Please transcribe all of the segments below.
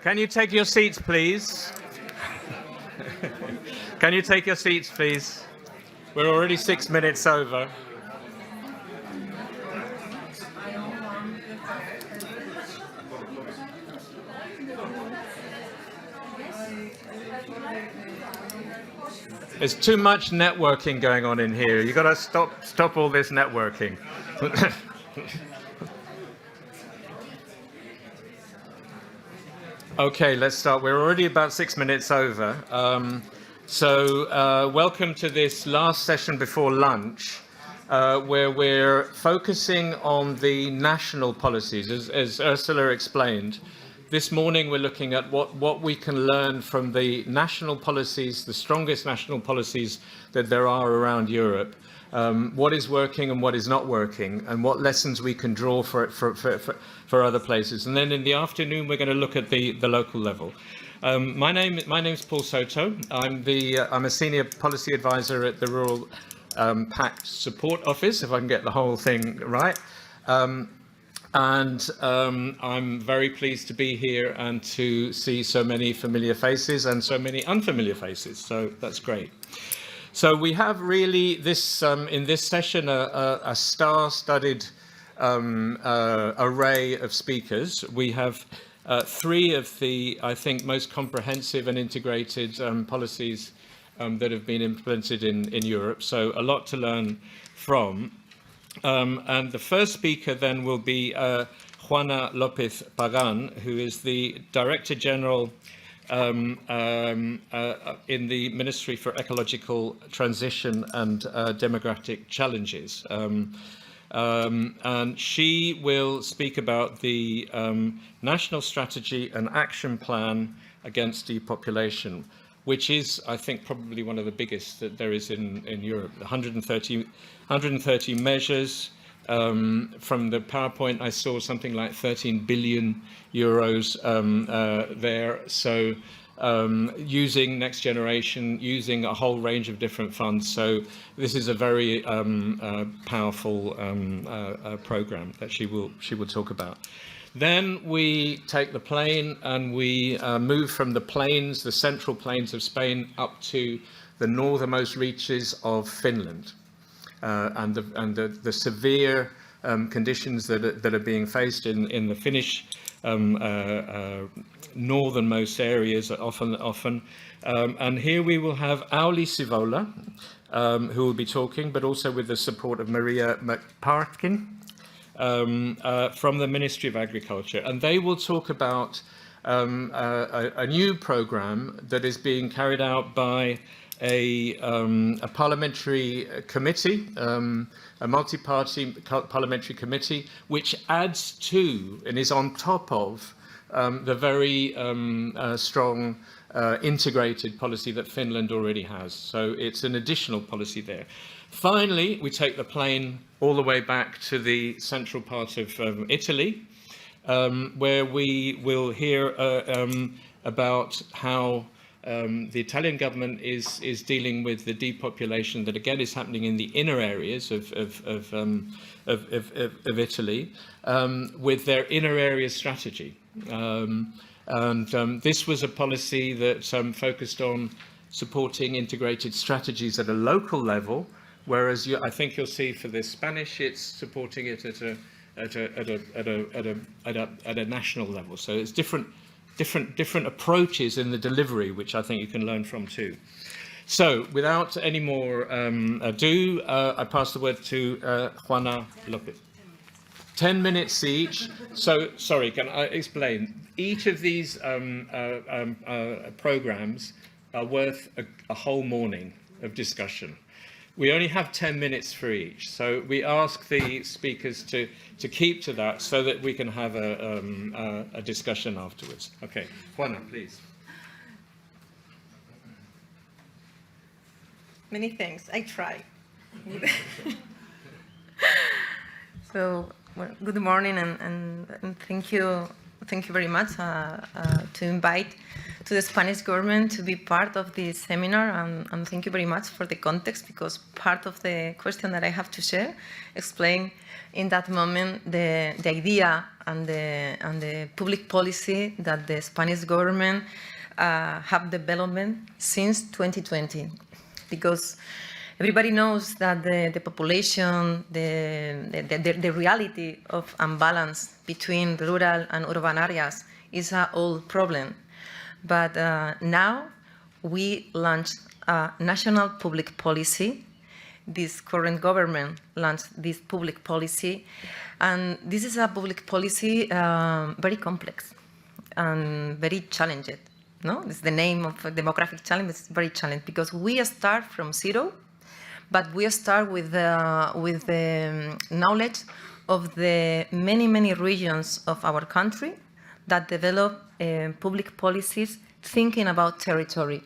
Can you take your seats, please? Can you take your seats, please? We're already 6 minutes over. There's too much networking going on in here. You've got to stop all this networking. Okay, let's start. We're already about 6 minutes over. Welcome to this last session before lunch, where we're focusing on the national policies. As Ursula explained, this morning we're looking at what we can learn from the national policies, the strongest national policies that there are around Europe, what is working and what is not working, and what lessons we can draw for other places. And then in the afternoon, we're going to look at the local level. My name is Paul Soto. I'm a senior policy advisor at the Rural Pact Support Office, if I can get the whole thing right. I'm very pleased to be here and to see so many familiar faces and so many unfamiliar faces. So that's great. So we have really this in this session a star-studded array of speakers. We have three of the, I think, most comprehensive and integrated policies that have been implemented in Europe. So a lot to learn from. And the first speaker then will be Juana López Pagán, who is the Director General in the Ministry for Ecological Transition and Demographic Challenges. And she will speak about the National Strategy and Action Plan against depopulation, which is, I think, probably one of the biggest that there is in Europe. 130 measures. From the PowerPoint, I saw something like 13 billion euros there. So using Next Generation, using a whole range of different funds. So this is a very powerful program that she will talk about. Then we take the plane and we move from the plains, the central plains of Spain, up to the northernmost reaches of Finland, and the severe conditions that are being faced in the Finnish northernmost areas often. And here we will have Auli Sivola, who will be talking, but also with the support of Maria McPartkin, from the Ministry of Agriculture, and they will talk about a new program that is being carried out by a parliamentary committee, a multi-party parliamentary committee, which adds to and is on top of the very strong integrated policy that Finland already has. So it's an additional policy there. Finally, we take the plane all the way back to the central part of Italy, where we will hear about how the Italian government is dealing with the depopulation that again is happening in the inner areas of Italy, with their inner area strategy. This was a policy that focused on supporting integrated strategies at a local level, whereas I think you'll see for the Spanish, it's supporting it at a national level. So it's different approaches in the delivery, which I think you can learn from too. So without any more ado, I pass the word to Juana López. 10 minutes each. So, sorry, can I explain? Each of these programs are worth a whole morning of discussion. We only have 10 minutes for each, so we ask the speakers to keep to that so that we can have a discussion afterwards. Okay, Juana, please. Many thanks. I try. So, well, good morning, and thank you thank you very much to invite to the Spanish government to be part of this seminar, and thank you very much for the context, because part of the question that I have to share explain in that moment the idea and the public policy that the Spanish government have developed since 2020, because everybody knows that the population, the reality of imbalance between rural and urban areas is an old problem. But now we launched a national public policy. This current government launched this public policy, and this is a public policy very complex and very challenging. No, it's the name of a demographic challenge. It's very challenging because we start from zero, but we start with the knowledge of the many regions of our country that develop public policies thinking about territory.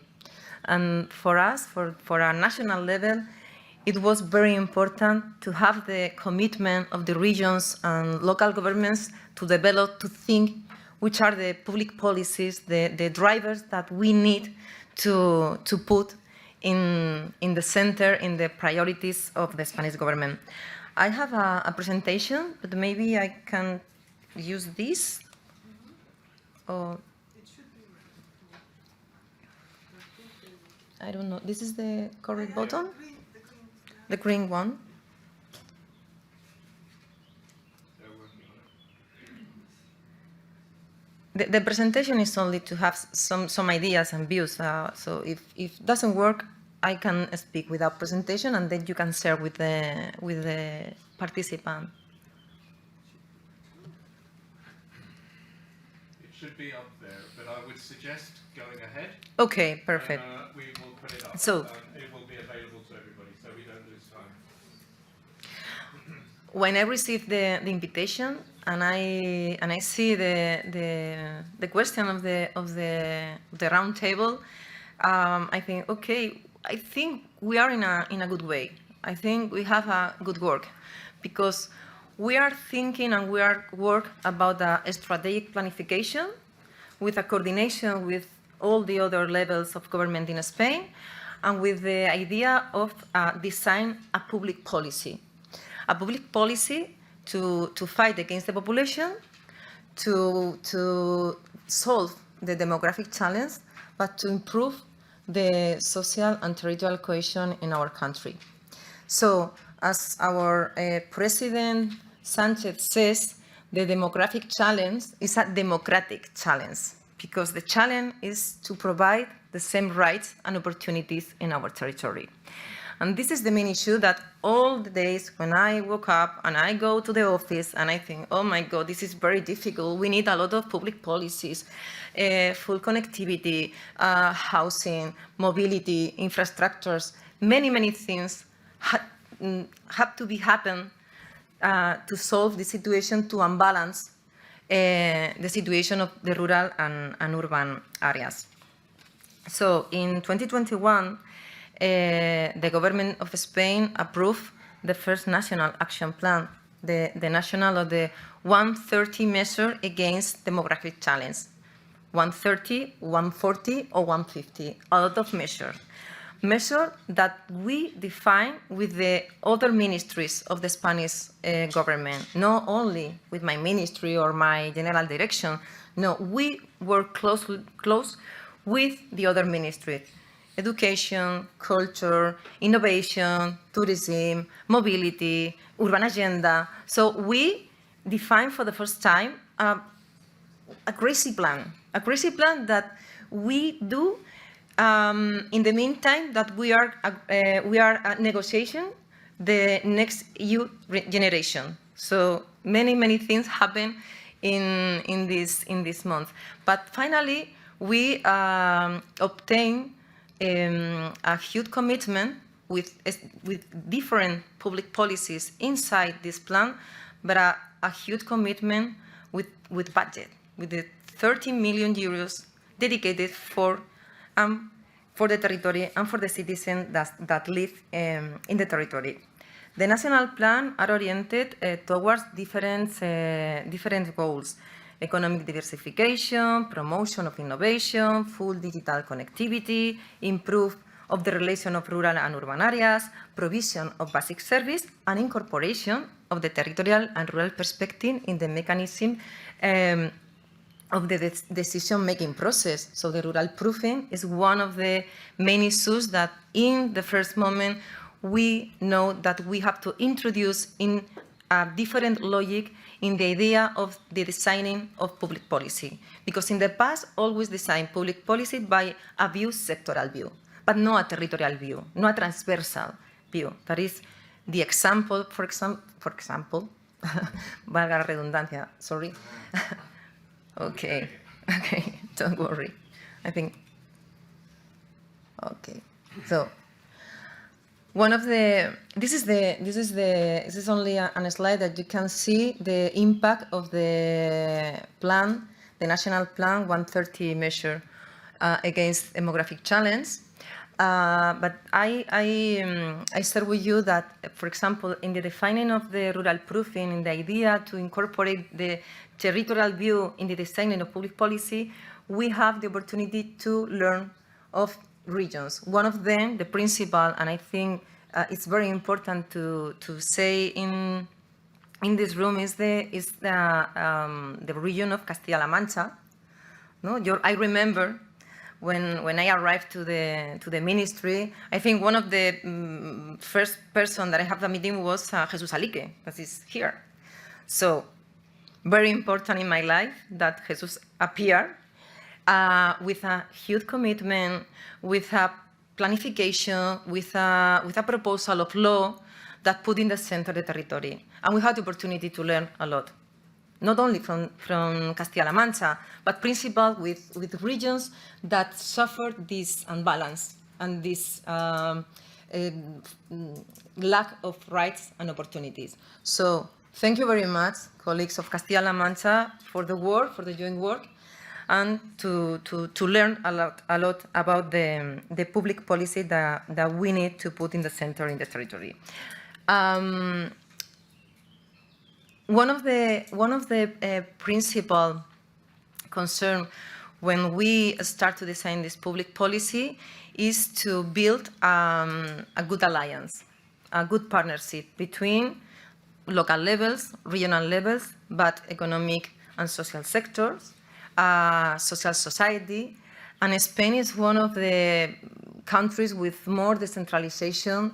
And for us, for our national level, it was very important to have the commitment of the regions and local governments to develop, to think which are the public policies, the drivers that we need to put in the center, in the priorities of the Spanish government. I have a presentation, but maybe I can use this. Or I don't know. This is the correct button? The green one. The presentation is only to have some ideas and views. So if it doesn't work, I can speak without presentation, and then you can share with the participant. It should be up there, but I would suggest going ahead. Okay, perfect. And, we will put it up. So it will be available to everybody, so we don't lose time. When I received the invitation and I see the question of the round table, I think, okay, I think we are in a good way. I think we have a good work, because we are thinking and we are work about a strategic planification with a coordination with all the other levels of government in Spain, and with the idea of design a public policy. A public policy to fight against the population, to solve the demographic challenge, but to improve the social and territorial cohesion in our country. So, as our President Sanchez says, the demographic challenge is a democratic challenge, because the challenge is to provide the same rights and opportunities in our territory. And this is the main issue that all the days when I woke up and I go to the office and I think, oh my God, this is very difficult. We need a lot of public policies, full connectivity, housing, mobility, infrastructures, many things have to happen to solve the situation, to unbalance the situation of the rural and urban areas. So in 2021, the government of Spain approved the first national action plan, the national of the 130 measure against demographic challenge. 130, 140, or 150, a lot of measures. Measures that we define with the other ministries of the Spanish government, not only with my ministry or my general direction. No, we work close with the other ministries. Education, culture, innovation, tourism, mobility, urban agenda. So we define for the first time a crazy plan that we do in the meantime that we are negotiating the next youth generation. So many things happen in this month. But finally, we obtain a huge commitment with different public policies inside this plan, but a huge commitment with budget, with the 30 million euros dedicated for the territory and for the citizens that live in the territory. The national plan are oriented towards different goals. economic diversification, promotion of innovation, full digital connectivity, improve of the relation of rural and urban areas, provision of basic service, and incorporation of the territorial and rural perspective in the mechanism of the decision-making process. So the rural proofing is one of the main issues that in the first moment we know that we have to introduce in a different logic in the idea of the designing of public policy. Because in the past, always design public policy by a view, sectoral view, but not a territorial view, not a transversal view. That is the example, for example, valga la redundancia, sorry. Okay, don't worry. I think, okay. So, one of the, this is only a slide that you can see the impact of the plan, the national plan 130 measure against demographic challenge. But I share with you that, for example, in the defining of the rural proofing, in the idea to incorporate the territorial view in the designing of public policy, we have the opportunity to learn of regions. One of them, the principal, and I think it's very important to say in this room, is the region of Castilla-La Mancha. No, I remember when I arrived to the ministry, I think one of the first person that I had a meeting was Jesus Alique, that is here. So very important in my life that Jesus appeared with a huge commitment, with a planification, with a proposal of law that put in the center the territory. And we had the opportunity to learn a lot, not only from Castilla-La Mancha, but principal with regions that suffered this imbalance and this lack of rights and opportunities. So thank you very much, colleagues of Castilla-La Mancha, for the work, for the joint work, and to learn a lot about the public policy that we need to put in the center in the territory. One of the principal concern when we start to design this public policy is to build a good alliance, a good partnership between local levels, regional levels, but economic and social sectors, social society. And Spain is one of the countries with more decentralization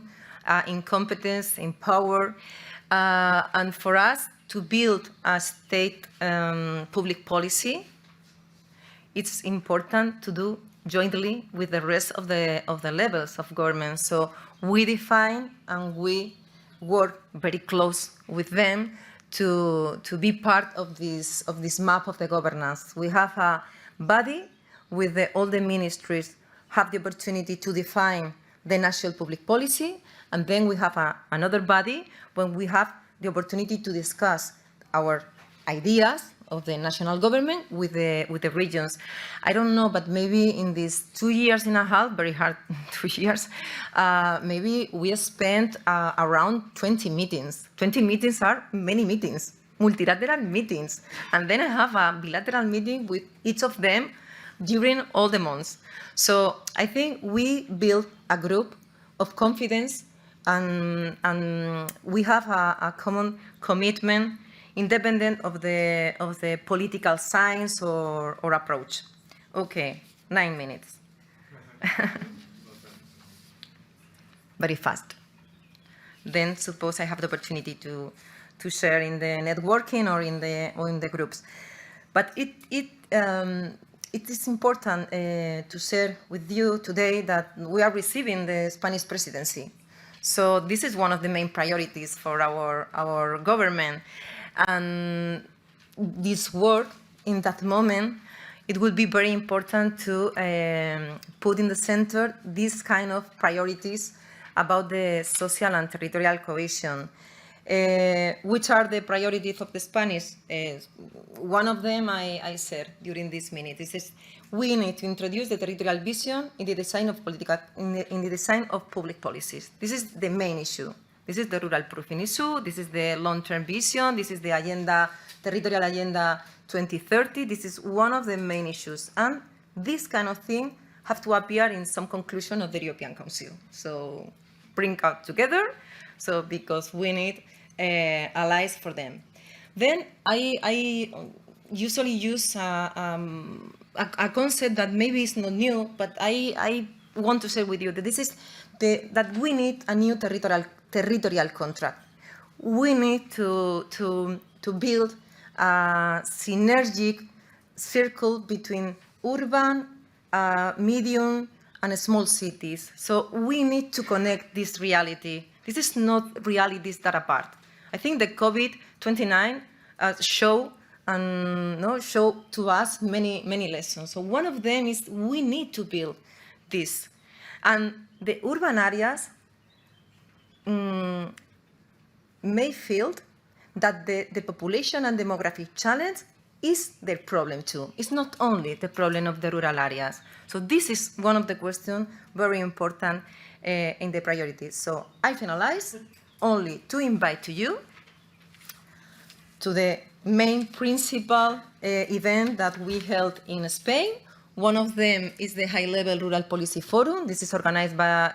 in competence, in power. And for us to build a state public policy, it's important to do jointly with the rest of the levels of government. So we define and we work very close with them to be part of this map of the governance. We have a body with all the ministries have the opportunity to define the national public policy, and then we have another body when we have the opportunity to discuss our ideas of the national government with the regions. I don't know, but maybe in these 2 years and a half, very hard 2 years, maybe we spent around 20 meetings. 20 meetings are many meetings, multilateral meetings. And then I have a bilateral meeting with each of them during all the months. So I think we built a group of confidence and we have a common commitment independent of the political science or approach. Okay, 9 minutes. Very fast. Then suppose I have the opportunity to share in the networking or in the groups. But it is important to share with you today that we are receiving the Spanish presidency. So this is one of the main priorities for our government. And this work, in that moment, it will be very important to put in the center these kind of priorities about the social and territorial cohesion. Which are the priorities of the Spanish? One of them I said during this minute. This is we need to introduce the territorial vision in the design of in the design of public policies. This is the main issue. This is the rural proofing issue. This is the long-term vision. This is the Agenda Territorial Agenda 2030. This is one of the main issues. And this kind of thing have to appear in some conclusion of the European Council. So bring out together, so because we need allies for them. Then I usually use a concept that maybe is not new, but I want to share with you that this is that we need a new territorial contract. We need to build a synergic circle between urban, medium, and small cities. So we need to connect this reality. This is not realities that are apart. I think the COVID-29 show to us many lessons. So one of them is we need to build this. And the urban areas may feel that the population and demographic challenge is their problem too. It's not only the problem of the rural areas. So this is one of the questions very important in the priorities. So I finalize only to invite to you to the main principal event that we held in Spain. One of them is the High-Level Rural Policy Forum. This is organized by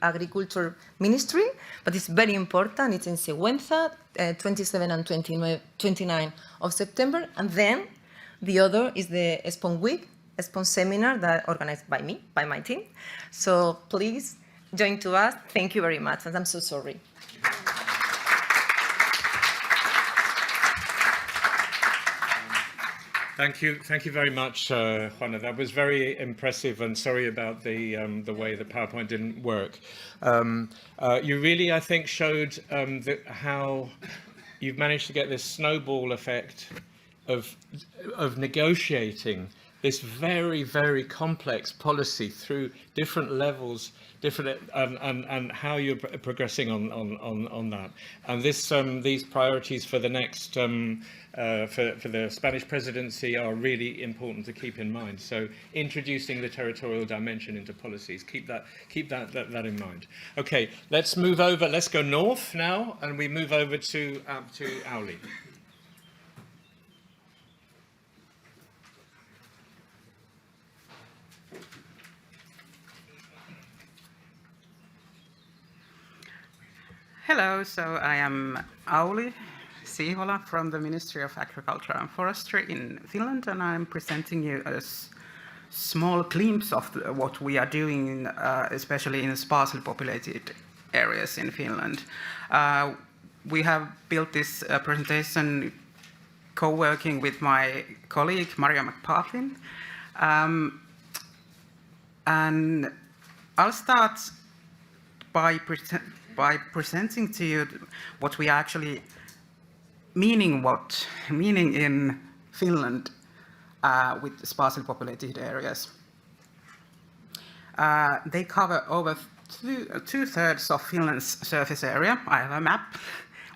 Agriculture Ministry, but it's very important. It's in Sigüenza, 27 and 29 of September. And then the other is the Spawn Week, Spawn Seminar that organized by me, by my team. So please join to us. Thank you very much, and I'm so sorry. Thank you very much, Juana. That was very impressive, and sorry about the way the PowerPoint didn't work. You really, I think, showed how you've managed to get this snowball effect of negotiating this very complex policy through different levels, and how you're progressing on that. And these priorities for the next for the Spanish presidency are really important to keep in mind. So introducing the territorial dimension into policies, keep that in mind. Okay, let's move over. Let's go north now, and we move over to Auli. Hello, so I am Auli Siihola from the Ministry of Agriculture and Forestry in Finland, and I'm presenting you a small glimpse of what we are doing, especially in sparsely populated areas in Finland. We have built this presentation co-working with my colleague Maria McPartlin, and I'll start by presenting to you what we are actually meaning in Finland with sparsely populated areas. They cover over two-thirds of Finland's surface area. I have a map.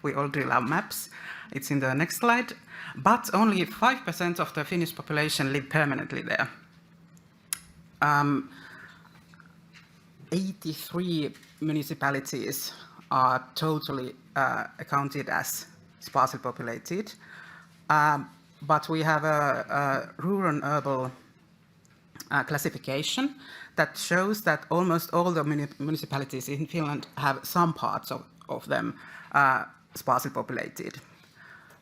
We all do love maps. It's in the next slide. But only 5% of the Finnish population live permanently there. 83 municipalities are totally accounted as sparsely populated, but we have a rural-urban classification that shows that almost all the municipalities in Finland have some parts of them sparsely populated.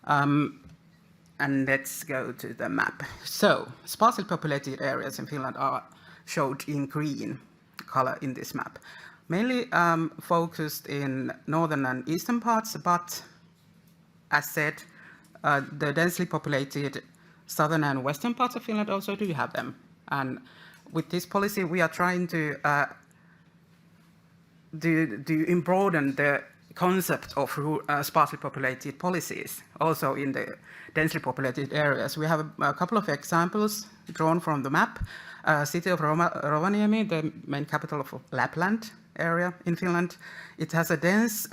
And let's go to the map. So, sparsely populated areas in Finland are showed in green color in this map. Mainly focused in northern and eastern parts, but as said, the densely populated southern and western parts of Finland also do have them. And with this policy, we are trying to broaden the concept of sparsely populated policies, also in the densely populated areas. We have a couple of examples drawn from the map. City of Rovaniemi, the main capital of Lapland area in Finland. It has a dense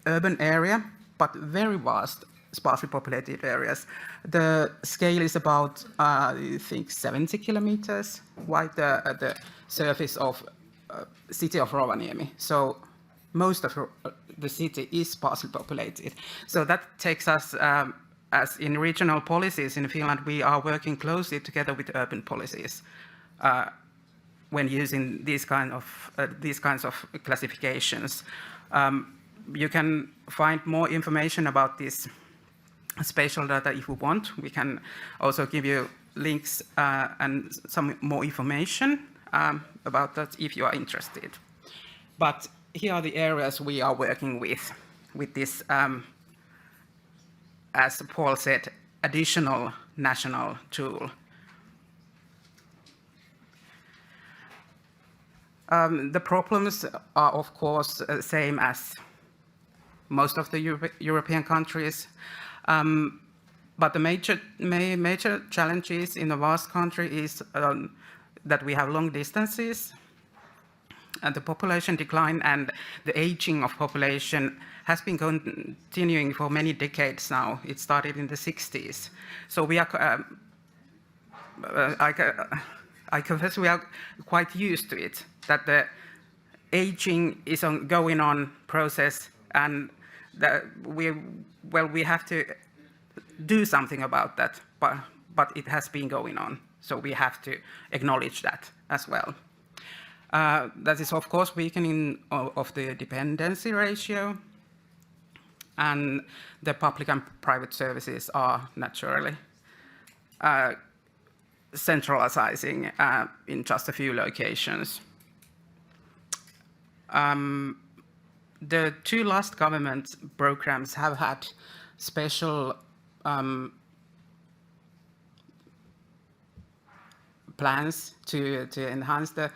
urban area, but very vast sparsely populated areas. The scale is about, I think, 70 kilometers wide, the surface of city of Rovaniemi. So most of the city is sparsely populated. So that takes us as in regional policies in Finland, we are working closely together with urban policies when using these kinds of classifications. You can find more information about this spatial data if you want. We can also give you links and some more information about that if you are interested. But here are the areas we are working with this, as Paul said, additional national tool. The problems are, of course, same as most of the European countries, but the major challenges in a vast country is that we have long distances, and the population decline and the aging of population has been continuing for many decades now. It started in the 60s. So we are, I confess we are quite used to it, that the aging is an going on process, and that we have to do something about that, but it has been going on. So we have to acknowledge that as well. That is, of course, weakening of the dependency ratio, and the public and private services are naturally centralizing in just a few locations. The two last government programs have had special plans to enhance the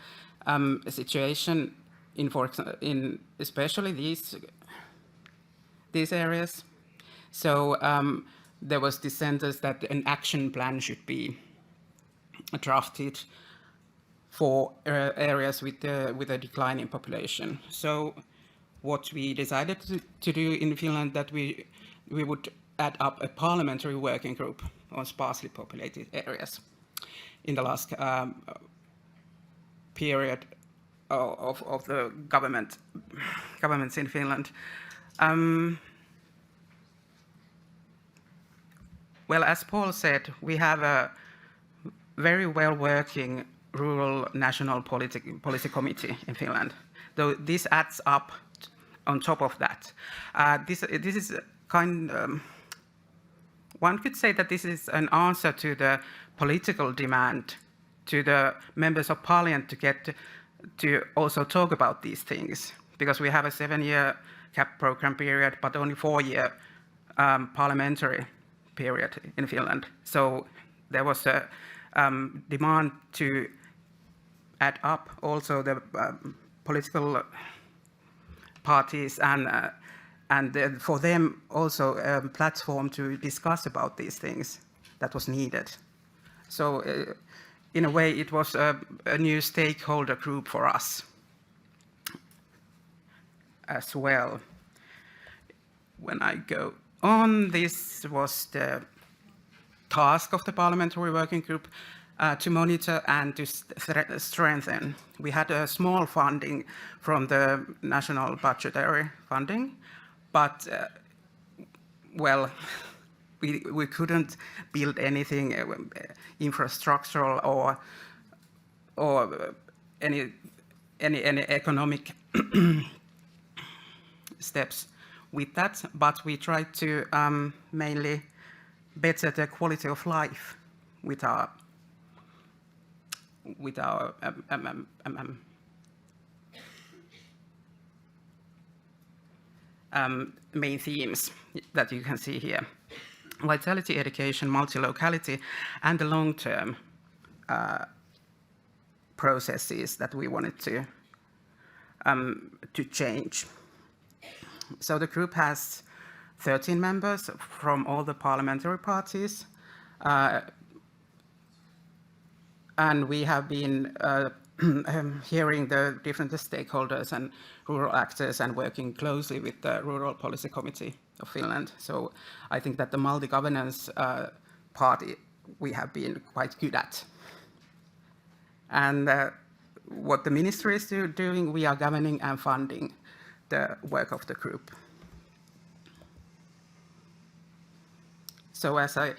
situation in especially these areas. So there was the sentence that an action plan should be drafted for areas with a declining population. So what we decided to do in Finland, that we would add up a parliamentary working group on sparsely populated areas in the last period of the governments in Finland. Well, as Paul said, we have a very well-working rural national policy committee in Finland, though this adds up on top of that. This is one could say that this is an answer to the political demand to the members of parliament to get to also talk about these things, because we have a 7-year CAP program period, but only 4-year parliamentary period in Finland. So there was a demand to add up also the political parties and for them also a platform to discuss about these things that was needed. So in a way it was a new stakeholder group for us as well. When I go on, this was the task of the parliamentary working group, to monitor and to strengthen. We had a small funding from the national budgetary funding, but well, we couldn't build anything infrastructural or any economic steps with that, but we tried to mainly better the quality of life with our main themes that you can see here: vitality, education, multi-locality, and the long-term processes that we wanted to change. So the group has 13 members from all the parliamentary parties, and we have been hearing the different stakeholders and rural actors and working closely with the Rural Policy Committee of Finland. So I think that the multi-governance party we have been quite good at. And what the ministry is doing, we are governing and funding the work of the group. So as I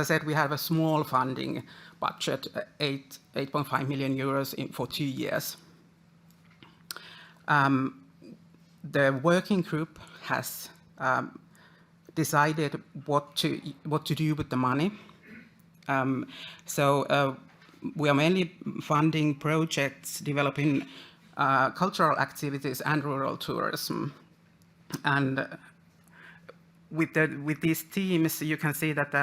said, we have a small funding budget, 8.5 million euros for 2 years. The working group has decided what to do with the money. We are mainly funding projects developing cultural activities and rural tourism. And with these teams, you can see that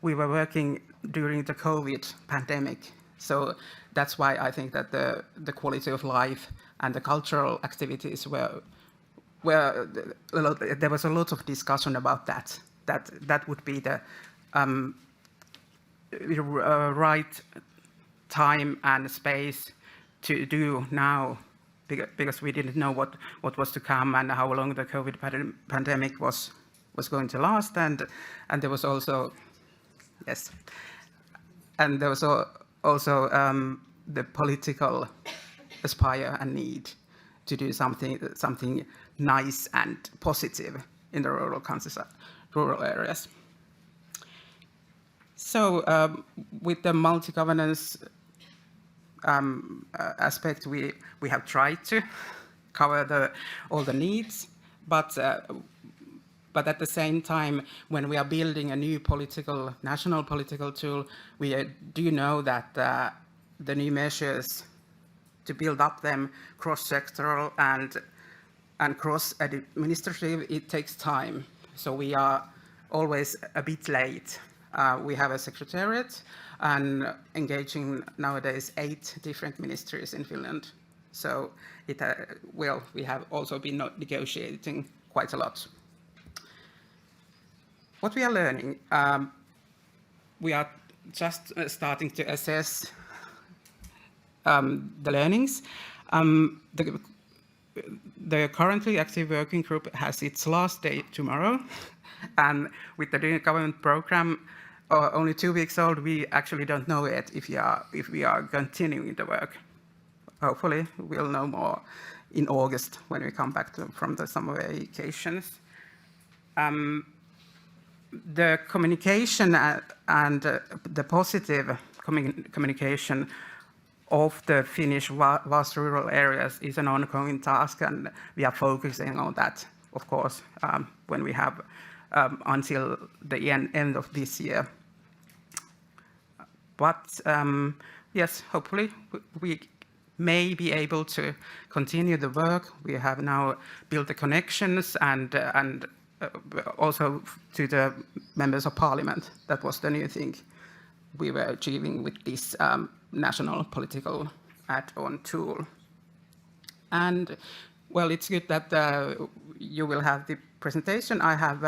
we were working during the COVID pandemic. So that's why I think that the quality of life and the cultural activities there was a lot of discussion about that. That would be the right time and space to do now, because we didn't know what was to come and how long the COVID pandemic was going to last, and there was also the political aspire and need to do something nice and positive in the rural areas. So with the multi-governance aspect, we have tried to cover all the needs, but at the same time, when we are building a new national political tool, we do know that the new measures to build up them cross-sectoral and cross-administrative, it takes time. So we are always a bit late. We have a secretariat and engaging nowadays 8 different ministries in Finland. So we have also been negotiating quite a lot. What we are learning, we are just starting to assess the learnings. The currently active working group has its last day tomorrow, and with the new government program only 2 weeks old, we actually don't know yet if we are continuing the work. Hopefully, we'll know more in August when we come back from the summer vacations. The communication and the positive communication of the Finnish vast rural areas is an ongoing task, and we are focusing on that, of course, when we have until the end of this year. But yes, hopefully we may be able to continue the work. We have now built the connections and also to the members of parliament. That was the new thing we were achieving with this national political add-on tool. And well, it's good that you will have the presentation. I have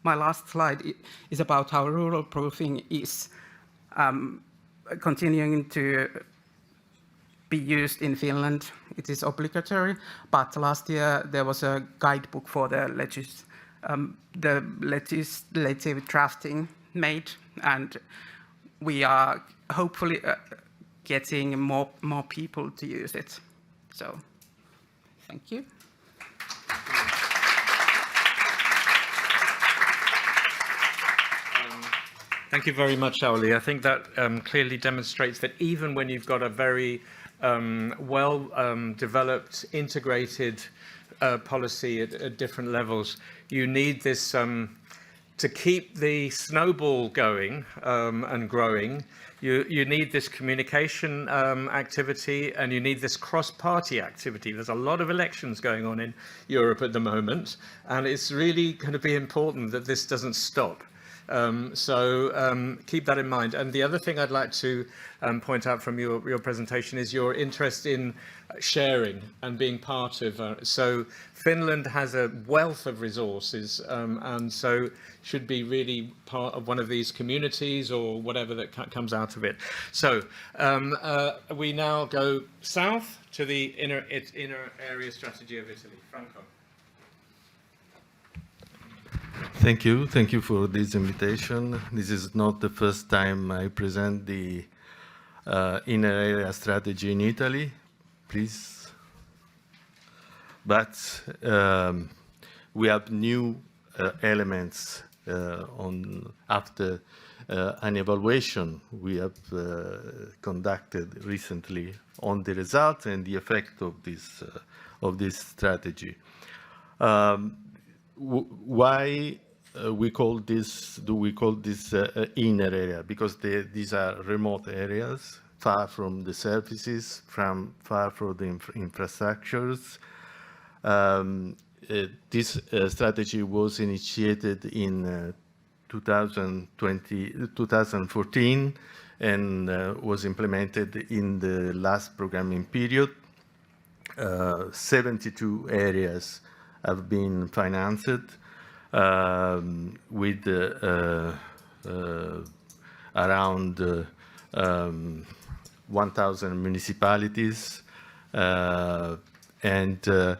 my last slide is about how rural proofing is continuing to be used in Finland. It is obligatory, but last year there was a guidebook for the legislative drafting made, and we are hopefully getting more people to use it. So, thank you. Thank you very much, Auli. I think that clearly demonstrates that even when you've got a very developed, integrated policy at different levels, you need this to keep the snowball going and growing. You need this communication activity, and you need this cross-party activity. There's a lot of elections going on in Europe at the moment, and it's really going to be important that this doesn't stop. Keep that in mind. And the other thing I'd like to point out from your presentation is your interest in sharing and being part of. So Finland has a wealth of resources, and so should be really part of one of these communities or whatever that comes out of it. So we now go south to the inner area strategy of Italy. Franco. Thank you for this invitation. This is not the first time I present the inner area strategy in Italy, please. But we have new elements after an evaluation we have conducted recently on the results and the effect of this strategy. Why do we call this inner area? Because these are remote areas, far from the services, far from the infrastructures. This strategy was initiated in 2014 and was implemented in the last programming period. 72 areas have been financed with around 1,000 municipalities and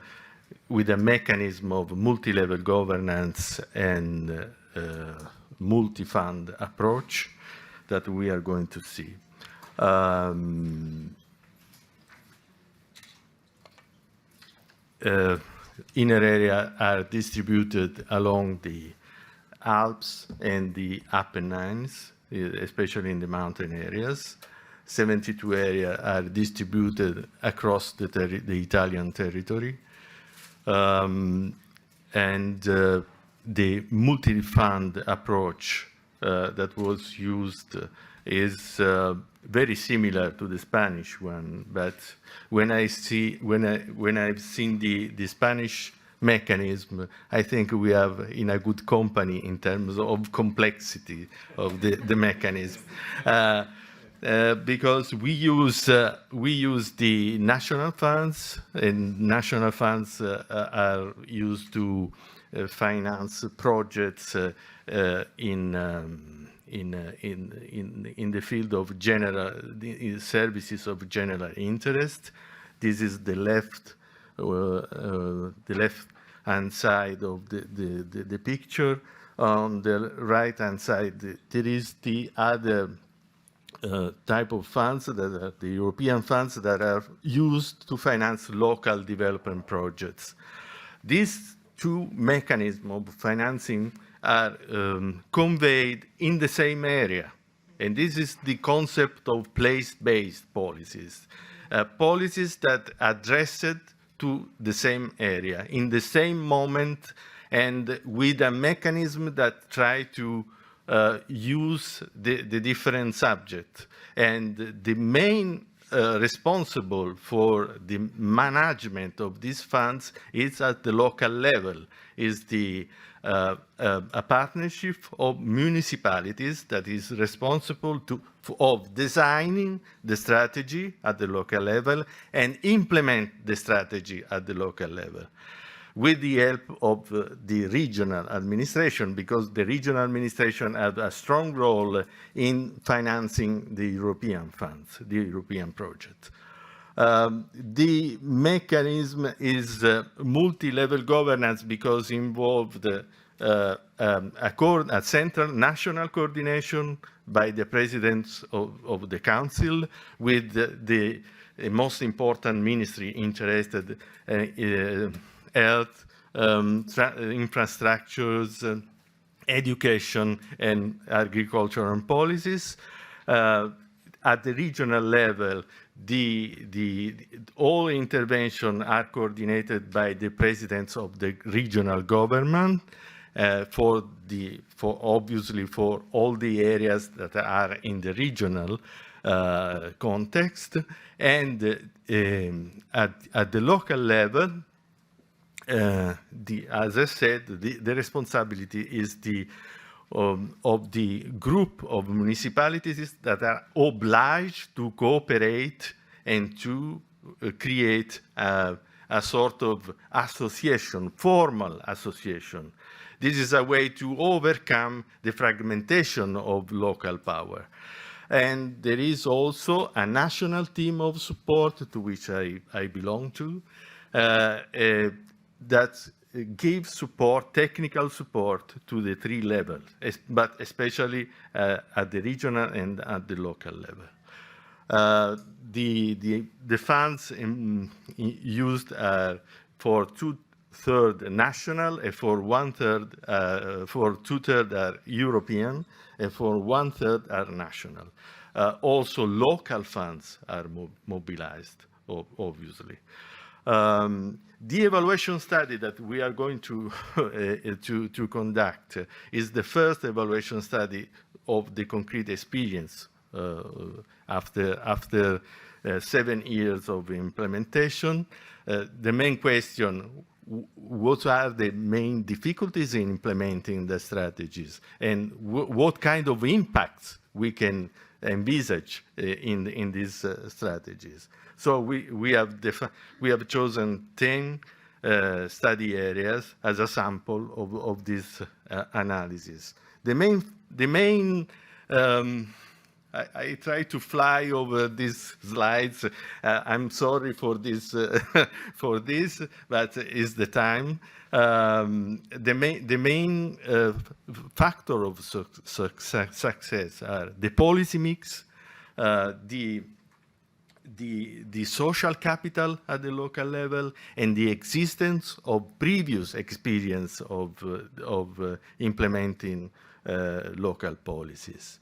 with a mechanism of multi-level governance and multi-fund approach that we are going to see. Inner area are distributed along the Alps and the Apennines, especially in the mountain areas. 72 areas are distributed across the Italian territory. And the multi-fund approach that was used is very similar to the Spanish one, but when I've seen the Spanish mechanism, I think we are in a good company in terms of complexity of the mechanism. Because we use the national funds, and national funds are used to finance projects in the field of services of general interest. This is the left-hand side of the picture. On the right-hand side, there is the other type of funds that are the European funds that are used to finance local development projects. These two mechanisms of financing are conveyed in the same area. And this is the concept of place-based policies. Policies that address it to the same area, in the same moment, and with a mechanism that try to use the different subjects. And the main responsible for the management of these funds is at the local level, is a partnership of municipalities that is responsible of designing the strategy at the local level and implement the strategy at the local level, with the help of the regional administration, because the regional administration has a strong role in financing the European funds, the European projects. The mechanism is multi-level governance because involved a central national coordination by the presidents of the council with the most important ministry interested health, infrastructures, education, and agricultural policies. At the regional level, all interventions are coordinated by the presidents of the regional government obviously for all the areas that are in the regional context. And at the local level, as I said, the responsibility is of the group of municipalities that are obliged to cooperate and to create a sort of association, formal association. This is a way to overcome the fragmentation of local power. And there is also a national team of support to which I belong to, that gives support, technical support to the three levels, but especially at the regional and at the local level. The funds used are for 1/3 national, and for 1/3, for 2/3 are European, and for 1/3 are national. Also, local funds are mobilized, obviously. The evaluation study that we are going to, to conduct is the first evaluation study of the concrete experience after 7 years of implementation. The main question, what are the main difficulties in implementing the strategies, and what kind of impacts we can envisage in these strategies. So we have chosen 10 study areas as a sample of this analysis. The main I try to fly over these slides. I'm sorry for this, but it's the time. The main factor of success are the policy mix, the social capital at the local level, and the existence of previous experience of implementing local policies.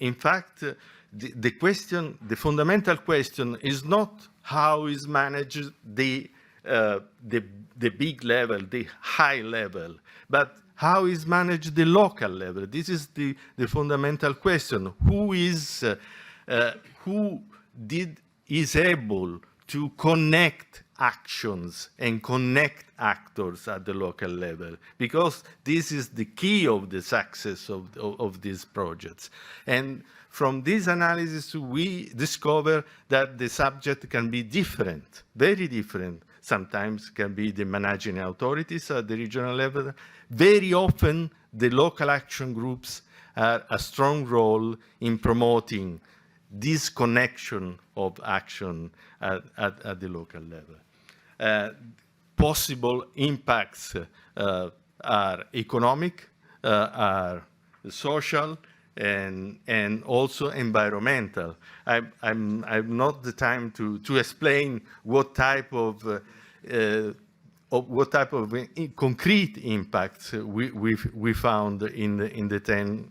In fact, the fundamental question is not how is managed the big level, the high level, but how is managed the local level. This is the fundamental question. Who is able to connect actions and connect actors at the local level, because this is the key of the success of these projects. And from this analysis, we discover that the subject can be different, very different. Sometimes can be the managing authorities at the regional level. Very often, the local action groups have a strong role in promoting this connection of action at the local level. Possible impacts are economic, are social, and also environmental. I've not the time to explain what type of concrete impacts we found in the 10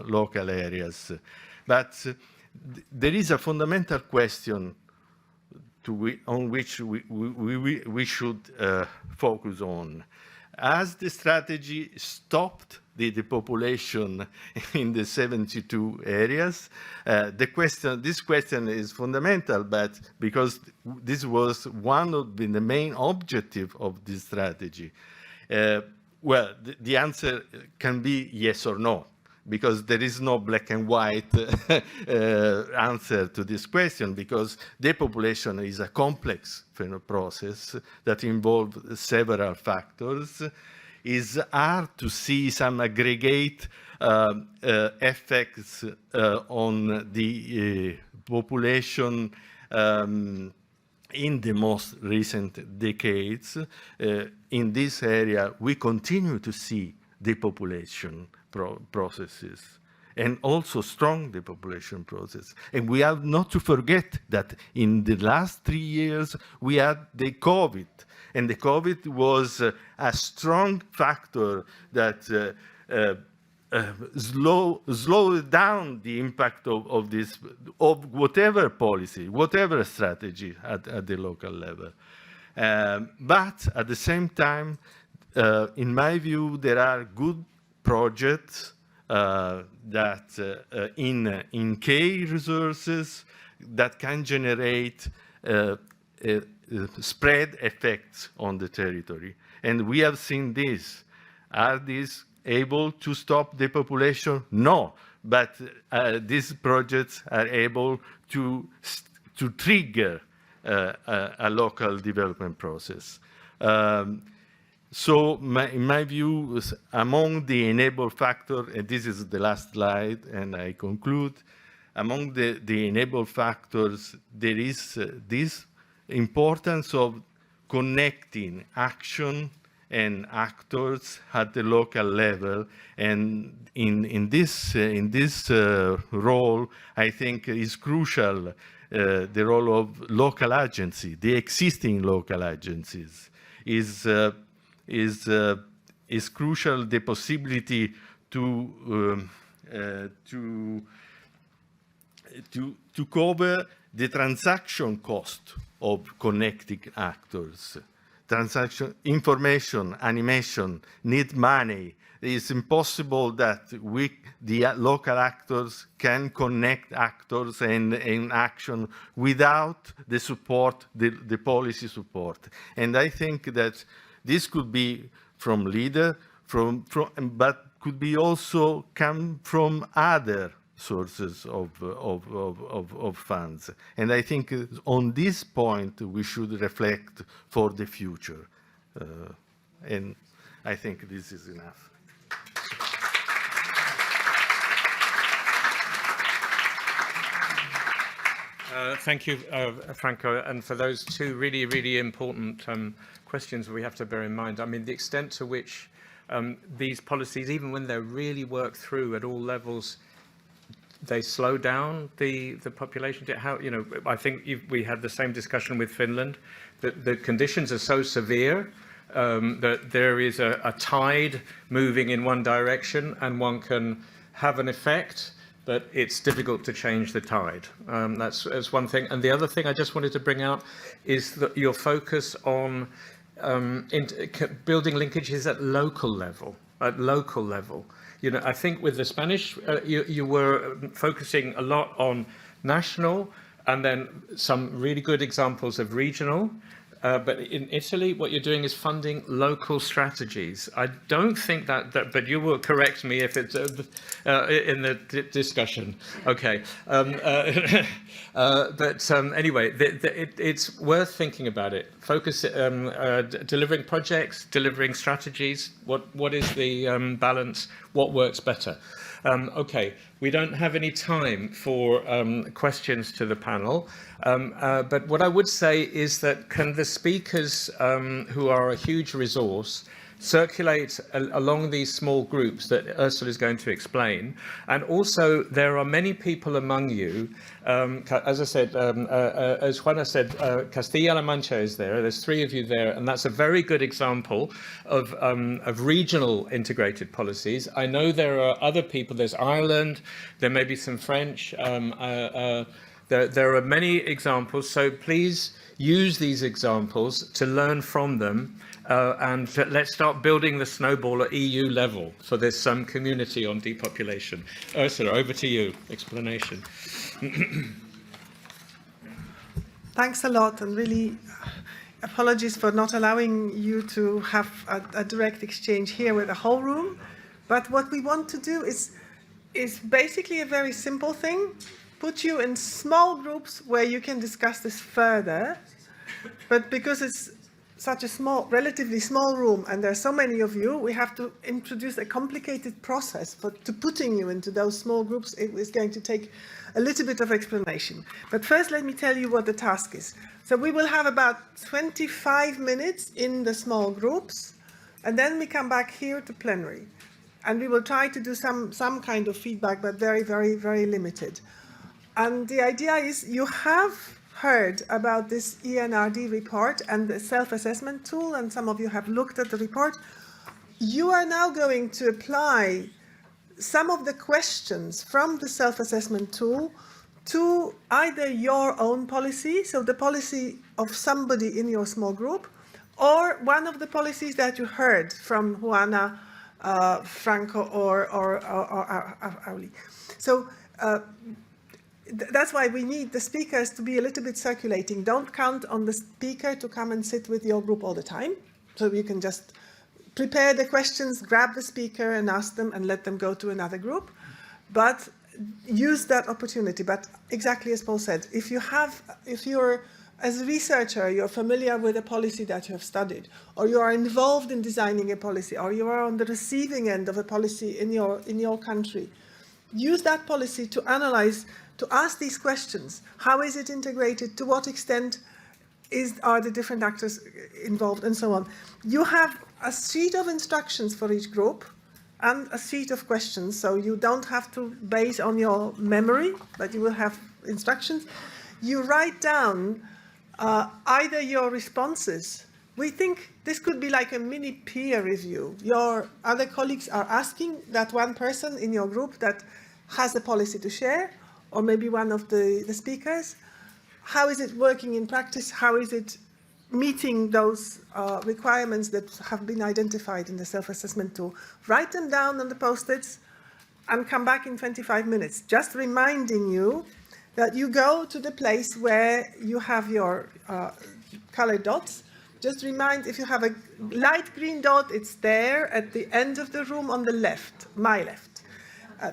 local areas, but there is a fundamental question on which we should focus on. As the strategy stopped the depopulation in the 72 areas, this question is fundamental, but because this was one of the main objectives of this strategy. Well, the answer can be yes or no, because there is no black and white answer to this question, because depopulation is a complex process that involves several factors. It's hard to see some aggregate effects on the population in the most recent decades. In this area, we continue to see depopulation processes, and also strong depopulation process. And we have not to forget that in the last 3 years, we had the COVID, and the COVID was a strong factor that slowed down the impact of whatever policy, whatever strategy at the local level. But at the same time, in my view, there are good projects that in key resources that can generate spread effects on the territory. And we have seen this. Are these able to stop depopulation? No, but these projects are able to trigger a local development process. So in my view, among the enable factor, and this is the last slide, and I conclude, among the enable factors, there is this importance of connecting action and actors at the local level. And in this role, I think is crucial the role of local agency, the existing local agencies. is crucial, the possibility to cover the transaction cost of connecting actors. Transaction, information, animation need money. It's impossible that the local actors can connect actors and action without the support, the policy support. And I think that this could be from leader, but could be also come from other sources of funds. And I think on this point, we should reflect for the future. And I think this is enough. Thank you, Franco, and for those two really, really important questions we have to bear in mind. I mean, the extent to which these policies, even when they're really worked through at all levels, they slow down the population. How, you know, I think we had the same discussion with Finland, that the conditions are so severe that there is a tide moving in one direction, and one can have an effect, but it's difficult to change the tide. That's one thing. And the other thing I just wanted to bring out is that your focus on building linkages at local level. You know, I think with the Spanish, you were focusing a lot on national, and then some really good examples of regional. But in Italy, what you're doing is funding local strategies. I don't think that but you will correct me if it's in the discussion. Okay. But anyway, it's worth thinking about it. Focus, delivering projects, delivering strategies. What is the balance? What works better? Okay, we don't have any time for questions to the panel, but what I would say is that can the speakers, who are a huge resource, circulate along these small groups that Ursula is going to explain. And also, there are many people among you, as I said, as Juana said, Castilla-La Mancha is there. There's 3 of you there, and that's a very good example of regional integrated policies. I know there are other people. There's Ireland. There may be some French. There are many examples, so please use these examples to learn from them, and let's start building the snowball at EU level for this community on depopulation. Ursula, over to you. Explanation. Thanks a lot, and really apologies for not allowing you to have a direct exchange here with the whole room. But what we want to do is basically a very simple thing. Put you in small groups where you can discuss this further. But because it's such a relatively small room, and there are so many of you, we have to introduce a complicated process to putting you into those small groups. It is going to take a little bit of explanation. But first, let me tell you what the task is. So we will have about 25 minutes in the small groups, and then we come back here to plenary. And we will try to do some kind of feedback, but very, very, very limited. And the idea is you have heard about this ENRD report and the self-assessment tool, and some of you have looked at the report. You are now going to apply some of the questions from the self-assessment tool to either your own policy, so the policy of somebody in your small group, or one of the policies that you heard from Juana, Franco, or Auli. So that's why we need the speakers to be a little bit circulating. Don't count on the speaker to come and sit with your group all the time. So you can just prepare the questions, grab the speaker and ask them, and let them go to another group. But use that opportunity. But exactly as Paul said, if you're as a researcher, you're familiar with a policy that you have studied, or you are involved in designing a policy, or you are on the receiving end of a policy in your country, use that policy to analyze, to ask these questions. How is it integrated? To what extent are the different actors involved, and so on? You have a sheet of instructions for each group and a sheet of questions, so you don't have to base on your memory, but you will have instructions. You write down either your responses we think this could be like a mini peer review. Your other colleagues are asking that one person in your group that has a policy to share, or maybe one of the speakers. How is it working in practice? How is it meeting those requirements that have been identified in the self-assessment tool? Write them down on the post-its and come back in 25 minutes, just reminding you that you go to the place where you have your colored dots. Just remind, if you have a light green dot, it's there at the end of the room on the left, my left.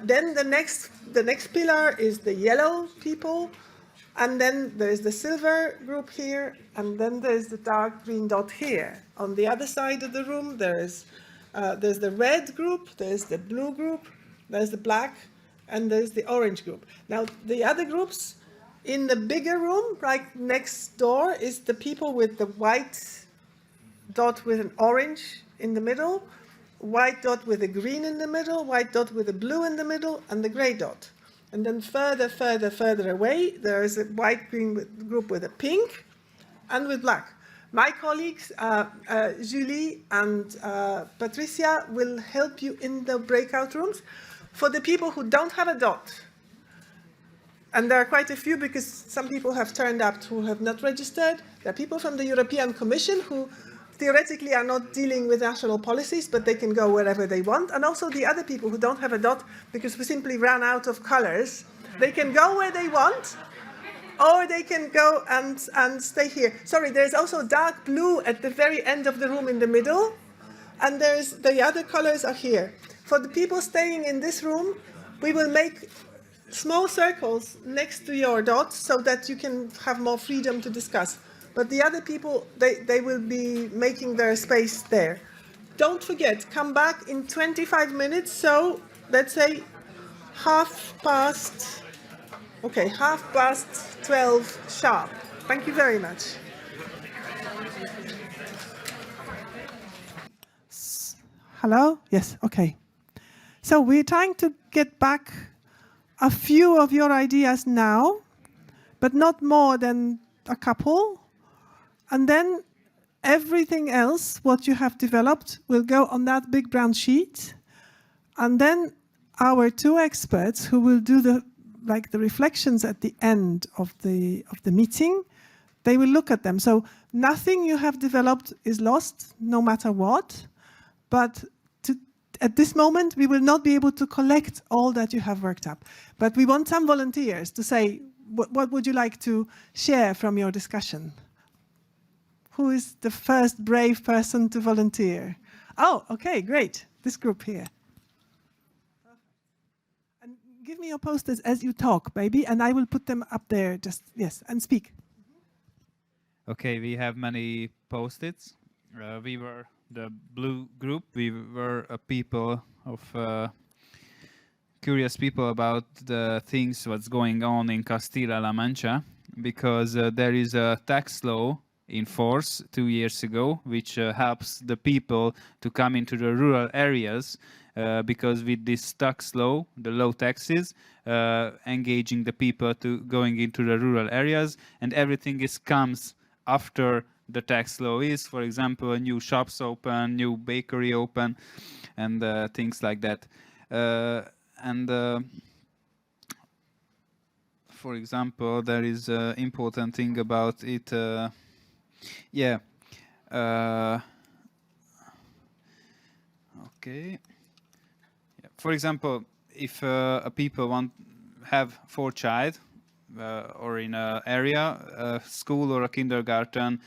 Then the next pillar is the yellow people, and then there's the silver group here, and then there's the dark green dot here. On the other side of the room, there's the red group, there's the blue group, there's the black, and there's the orange group. Now, the other groups in the bigger room, right next door, is the people with the white dot with an orange in the middle, white dot with a green in the middle, white dot with a blue in the middle, and the gray dot. And then further away, there is a white-green group with a pink and with black. My colleagues, Julie and Patricia, will help you in the breakout rooms. For the people who don't have a dot, and there are quite a few because some people have turned up who have not registered. There are people from the European Commission who theoretically are not dealing with national policies, but they can go wherever they want. And also the other people who don't have a dot because we simply ran out of colors, they can go where they want, or they can go and stay here. Sorry, there's also dark blue at the very end of the room in the middle, and there's the other colors are here. For the people staying in this room, we will make small circles next to your dots so that you can have more freedom to discuss. But the other people, they will be making their space there. Don't forget, come back in 25 minutes. So let's say 12 sharp. Thank you very much. Hello? Yes, okay. So we're trying to get back a few of your ideas now, but not more than a couple. And then everything else, what you have developed, will go on that big brown sheet. And then our two experts who will do the reflections at the end of the meeting, they will look at them. So nothing you have developed is lost, no matter what. But at this moment, we will not be able to collect all that you have worked up. But we want some volunteers to say, what would you like to share from your discussion? Who is the first brave person to volunteer? Oh, okay, great. This group here. And give me your posters as you talk, baby, and I will put them up there. Just, yes, and speak. Okay, we have many post-its. We were the blue group. We were a people of curious people about the things what's going on in Castilla-La Mancha, because there is a tax law in force 2 years ago, which helps the people to come into the rural areas, because with this tax law, the low taxes, engaging the people to going into the rural areas, and everything comes after the tax law is, for example, new shops open, new bakery open, and things like that. For example, there is an important thing about it. Okay. For example, if a people have 4 child, or in an area, a school or a kindergarten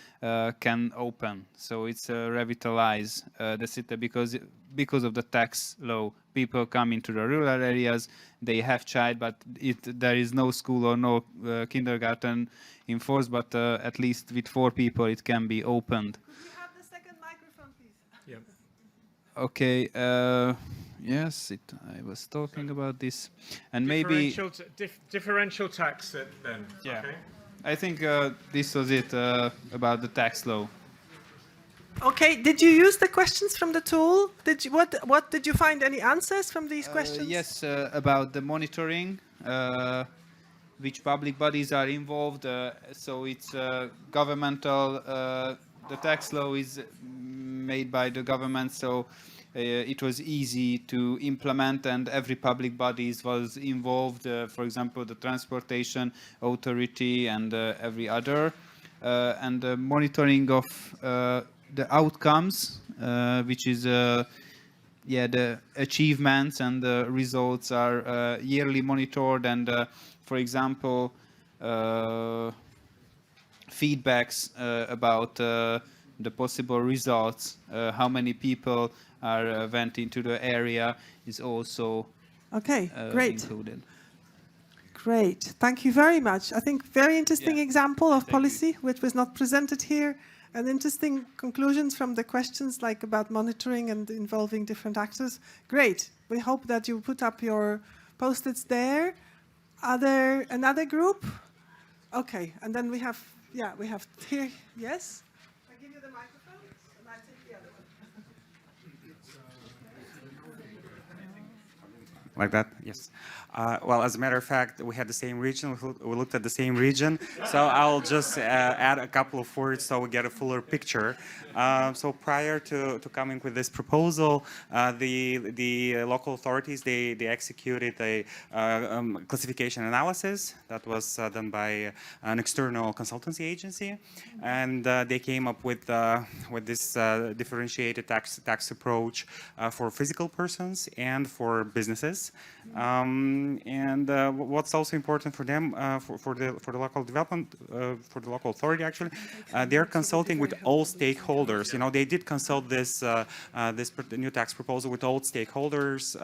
can open. So it's revitalize the city because of the tax law. People come into the rural areas, they have child, but there is no school or no kindergarten in force, but at least with 4 people it can be opened. Could we have the second microphone, please? Yeah. Okay. Yes, I was talking about this, and maybe Differential tax then. yeah. Okay. I think this was it about the tax law. Okay, did you use the questions from the tool? What did you find any answers from these questions? Yes, about the monitoring, which public bodies are involved. So it's governmental the tax law is made by the government, so it was easy to implement, and every public bodies was involved, for example, the transportation authority and every other. And the monitoring of the outcomes, which is the achievements and the results are yearly monitored, and for example, feedbacks about the possible results, how many people are went into the area is also Okay, great. included. Great. Thank you very much. I think very interesting example of policy, which was not presented here, and interesting conclusions from the questions like about monitoring and involving different actors. Great. We hope that you put up your post-its there. Another group? Okay, and then we have here, yes? I give you the microphone, and I take the other one. Like that? Yes. Well, as a matter of fact, we had the same region. We looked at the same region. So I'll just add a couple of words so we get a fuller picture. So prior to coming with this proposal, the local authorities, they executed a classification analysis that was done by an external consultancy agency, and they came up with this differentiated tax approach for physical persons and for businesses. What's also important for them, for the local development, for the local authority, actually, they're consulting with all stakeholders. You know, they did consult this new tax proposal with all stakeholders.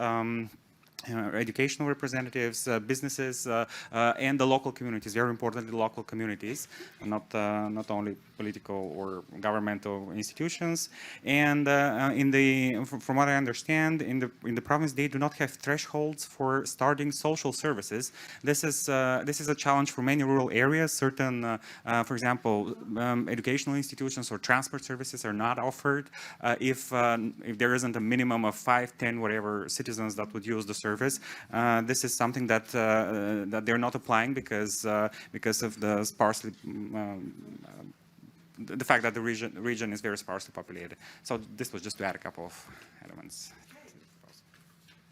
Educational representatives, businesses, and the local communities. Very importantly, the local communities, not only political or governmental institutions. And from what I understand, in the province, they do not have thresholds for starting social services. This is a challenge for many rural areas. Certain, for example, educational institutions or transport services are not offered if there isn't a minimum of 5, 10, whatever citizens that would use the service. This is something that they're not applying because of the sparsely the fact that the region is very sparsely populated. So this was just to add a couple of elements.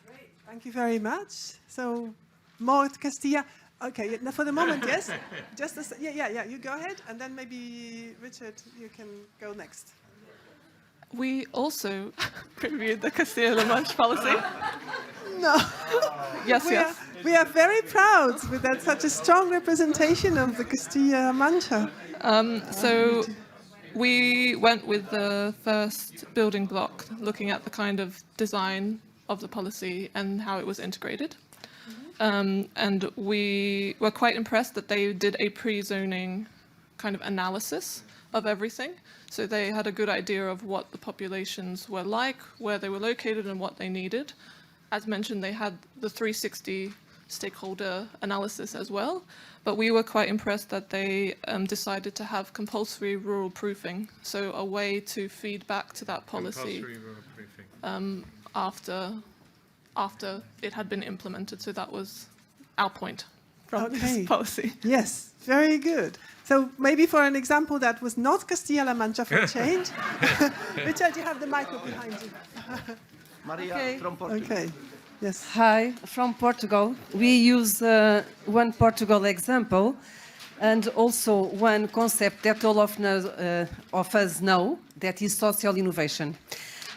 Great, thank you very much. So, Mort Castilla. Okay, now for the moment, yes. Just yeah. You go ahead, and then maybe Richard, you can go next. We also reviewed the Castilla-La Mancha policy. No. Yes. We are very proud with that such a strong representation of the Castilla-La Mancha. So we went with the first building block, looking at the kind of design of the policy and how it was integrated. And we were quite impressed that they did a pre-zoning kind of analysis of everything. So they had a good idea of what the populations were like, where they were located, and what they needed. As mentioned, they had the 360 stakeholder analysis as well, but we were quite impressed that they decided to have compulsory rural proofing, so a way to feed back to that policy after it had been implemented. So that was our point from this policy. Yes, very good. So maybe for an example that was not Castilla-La Mancha for a change. Richard, you have the microphone behind you. Maria from Portugal. Okay. Yes. Hi, from Portugal. We use one Portugal example and also one concept that all of us know, that is social innovation.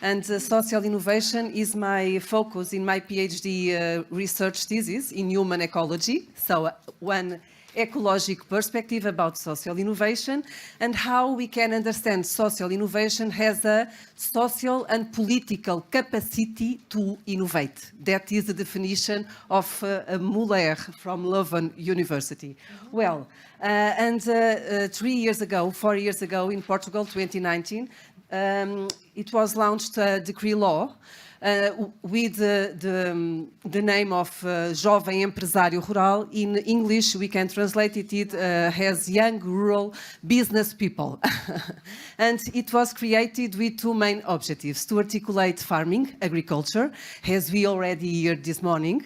And social innovation is my focus in my PhD research thesis in human ecology. So one ecologic perspective about social innovation and how we can understand social innovation as a social and political capacity to innovate. That is the definition of Muller from Leuven University. Well, 4 years ago in Portugal, 2019, it was launched a decree law with the name of Jovem Empresário Rural. In English, we can translate it as Young Rural Business People. And it was created with two main objectives: to articulate farming, agriculture, as we already heard this morning.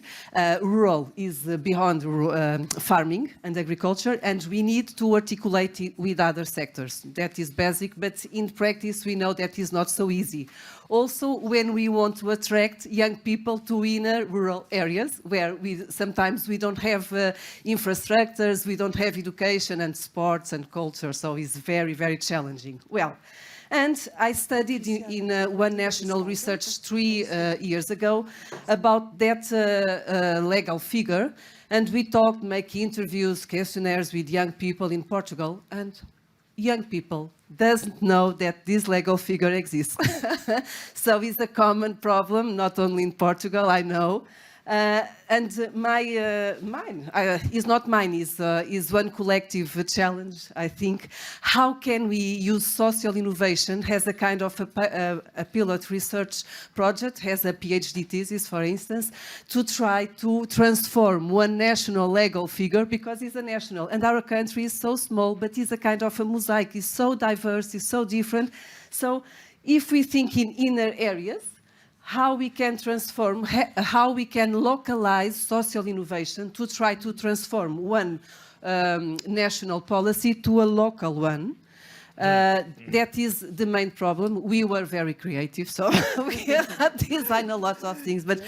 Rural is beyond farming and agriculture, and we need to articulate it with other sectors. That is basic, but in practice, we know that is not so easy. Also, when we want to attract young people to inner rural areas where sometimes we don't have infrastructures, we don't have education and sports and culture, so it's very, very challenging. Well, and I studied in one national research 3 years ago about that legal figure, and we talked, make interviews, questionnaires with young people in Portugal, and young people doesn't know that this legal figure exists. So it's a common problem, not only in Portugal, I know. And mine is not mine, is one collective challenge, I think. How can we use social innovation as a kind of a pilot research project, as a PhD thesis, for instance, to try to transform one national legal figure, because it's a national, and our country is so small, but it's a kind of a mosaic, it's so diverse, it's so different. So if we think in inner areas, how we can transform, how we can localize social innovation to try to transform one national policy to a local one. That is the main problem. We were very creative, so we designed a lot of things, but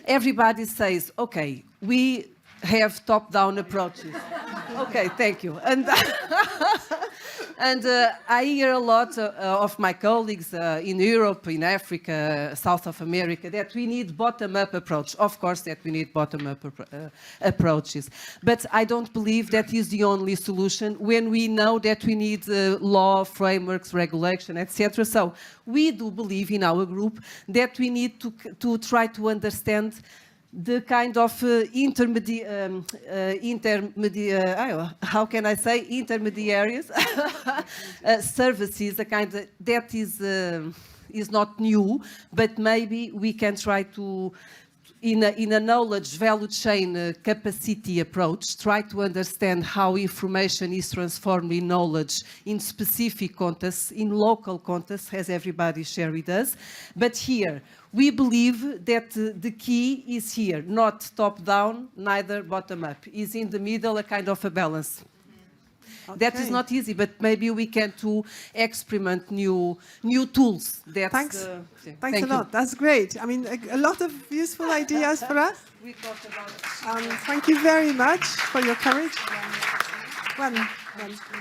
everybody says, okay, we have top-down approaches. Okay, thank you. And I hear a lot of my colleagues in Europe, in Africa, South of America, that we need bottom-up approach. Of course, that we need bottom-up approaches. But I don't believe that is the only solution when we know that we need law, frameworks, regulation, etc. So we do believe in our group that we need to try to understand the kind of how can I say, intermediaries services, a kind of, that is not new, but maybe we can try to, in a knowledge value chain capacity approach, try to understand how information is transformed in knowledge in specific contexts, in local contexts, as everybody shared with us. But here, we believe that the key is here, not top-down, neither bottom-up. Is in the middle, a kind of a balance. Okay. That is not easy, but maybe we can experiment new tools. Thanks a lot. That's great. I mean, a lot of useful ideas for us. We talked about it. Thank you very much for your courage.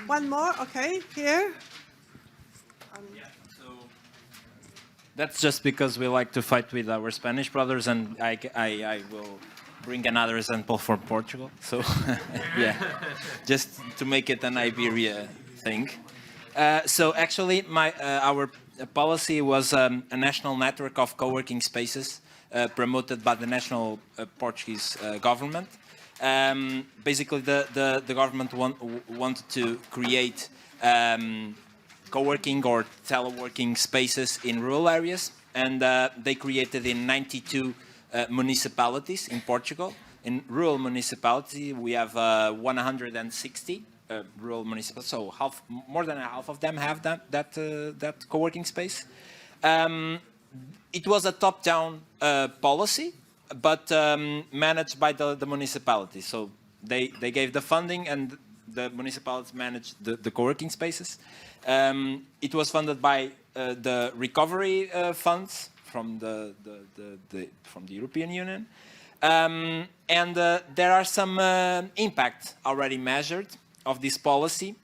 One more. Okay, here. That's just because we like to fight with our Spanish brothers, and I will bring another example from Portugal. So, yeah, just to make it an Iberia thing. So actually, our policy was a national network of co-working spaces promoted by the national Portuguese government. Basically, the government wanted to create co-working or teleworking spaces in rural areas, and they created in 92 municipalities in Portugal. In rural municipality, we have 160 rural municipalities, so more than half of them have that co-working space. It was a top-down policy, but managed by the municipality. So they gave the funding, and the municipalities managed the co-working spaces. It was funded by the recovery funds from the European Union, and there are some impact already measured of this policy.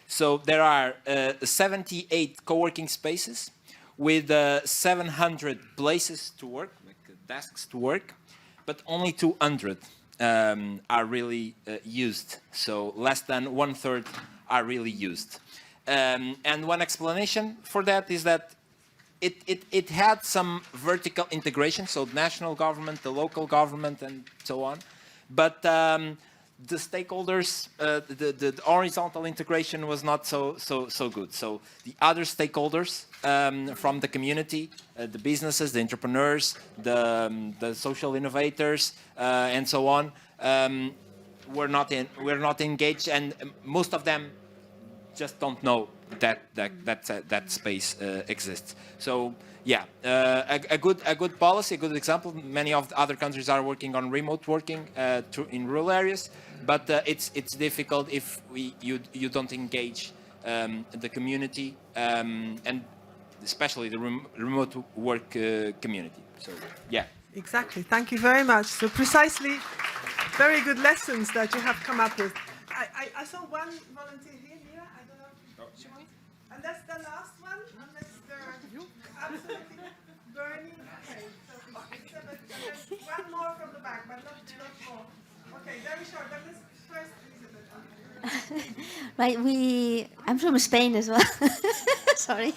So there are 78 co-working spaces with 700 places to work, like desks to work, but only 200 are really used. So less than 1/3 are really used. And one explanation for that is that it had some vertical integration, so national government, the local government, and so on. But the stakeholders, the horizontal integration was not so good. So the other stakeholders from the community, the businesses, the entrepreneurs, the social innovators, and so on, were not engaged, and most of them just don't know that space exists. So yeah, a good policy, a good example. Many of the other countries are working on remote working in rural areas, but it's difficult if you don't engage the community and especially the remote work community. So yeah. Exactly. Thank you very much. So precisely, very good lessons that you have come up with. I saw one volunteer here, Mira. I don't know if she wants. And that's the last one, unless there are absolutely burning. Okay, so Elizabeth, and then one more from the back, but not more. Okay, very short. Then let's first Elizabeth. Right, I'm from Spain as well. Sorry.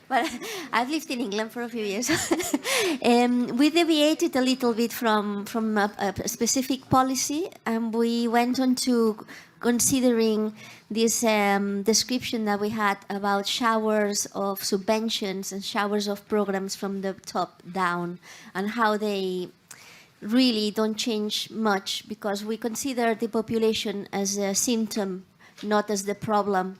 But I've lived in England for a few years. We deviated a little bit from a specific policy, and we went on to considering this description that we had about showers of subventions and showers of programs from the top down, and how they really don't change much, because we consider depopulation as a symptom, not as the problem.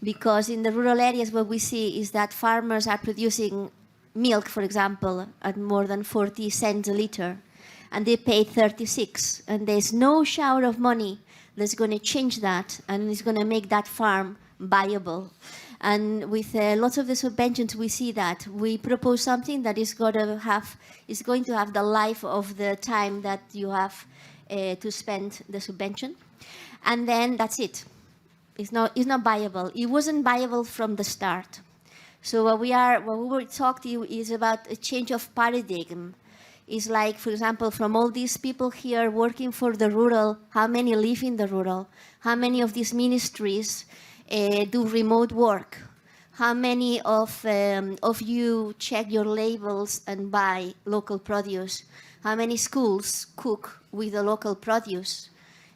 Because in the rural areas, what we see is that farmers are producing milk, for example, at more than 40 cents a liter, and they pay 36. And there's no shower of money that's going to change that, and it's going to make that farm viable. And with lots of the subventions, we see that. We propose something that is going to have the life of the time that you have to spend the subvention. And then that's it. It's not viable. It wasn't viable from the start. So what we were talking is about a change of paradigm. It's like, for example, from all these people here working for the rural, how many live in the rural? How many of these ministries do remote work? How many of you check your labels and buy local produce? How many schools cook with the local produce?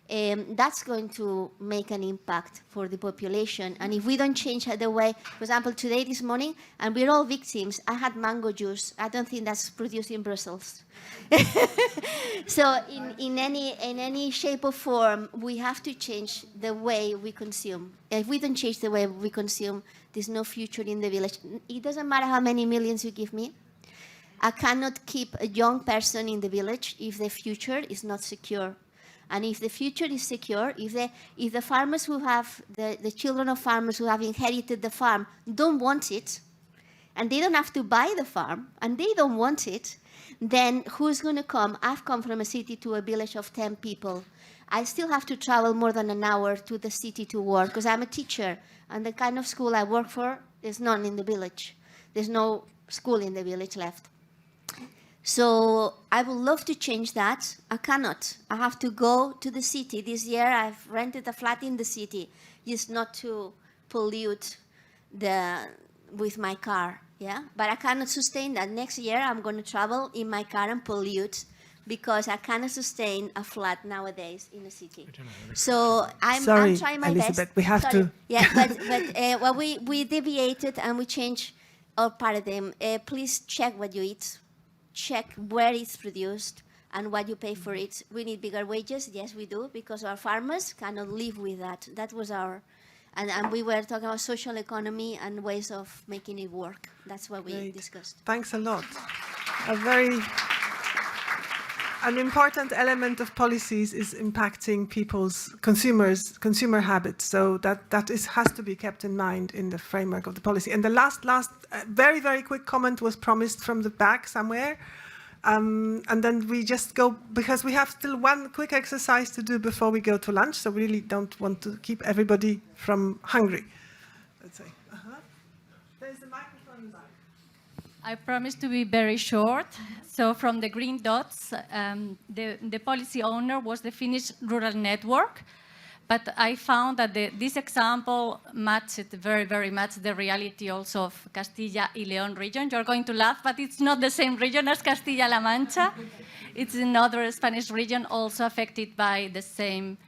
That's going to make an impact for the population. And if we don't change the way, for example, today, this morning, and we're all victims, I had mango juice. I don't think that's produced in Brussels. So in any shape or form, we have to change the way we consume. If we don't change the way we consume, there's no future in the village. It doesn't matter how many millions you give me. I cannot keep a young person in the village if the future is not secure. And if the future is secure, if the farmers who have, the children of farmers who have inherited the farm don't want it, and they don't have to buy the farm, and they don't want it, then who's going to come? I've come from a city to a village of 10 people. I still have to travel more than an hour to the city to work, because I'm a teacher, and the kind of school I work for, there's none in the village. There's no school in the village left. So I would love to change that. I cannot. I have to go to the city. This year I've rented a flat in the city, just not to pollute with my car. Yeah, but I cannot sustain that. Next year I'm going to travel in my car and pollute, because I cannot sustain a flat nowadays in the city. So I'm trying my Elizabeth, best. we have to. Yeah, but we deviated and we changed our paradigm. Please check what you eat. Check where it's produced and what you pay for it. We need bigger wages. Yes, we do, because our farmers cannot live with that. That was our, and we were talking about social economy and ways of making it work. That's what we discussed. Thanks a lot. An important element of policies is impacting people's consumer habits. So that has to be kept in mind in the framework of the policy. And the last very, very quick comment was promised from the back somewhere. And then we just go, because we have still one quick exercise to do before we go to lunch. So we really don't want to keep everybody from hungry. Let's say. There's a microphone in the back. I promise to be very short. So from the green dots, the policy owner was the Finnish Rural Network. But I found that this example matched very, very much the reality also of Castilla y León region. You're going to laugh, but it's not the same region as Castilla-La Mancha. it's another Spanish region also affected by the same,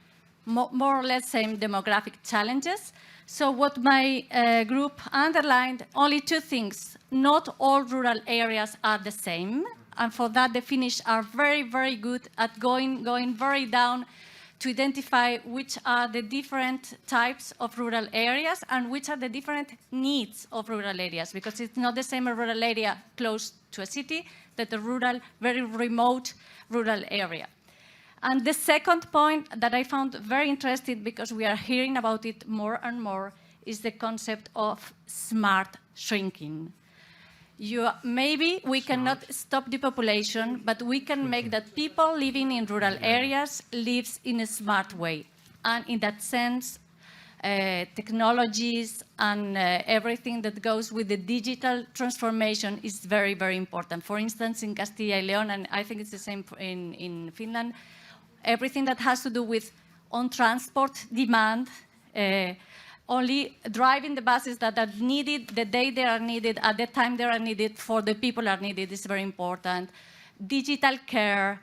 more or less same demographic challenges. So what my group underlined, only two things. Not all rural areas are the same. And for that, the Finnish are very, very good at going very down to identify which are the different types of rural areas and which are the different needs of rural areas, because it's not the same a rural area close to a city that a rural, very remote rural area. And the second point that I found very interesting, because we are hearing about it more and more, is the concept of smart shrinking. Maybe we cannot stop depopulation, but we can make that people living in rural areas live in a smart way. And in that sense, technologies and everything that goes with the digital transformation is very, very important. For instance, in Castilla y León, and I think it's the same in Finland, everything that has to do with on-transport demand, only driving the buses that are needed, the day they are needed, at the time they are needed, for the people are needed is very important. Digital care,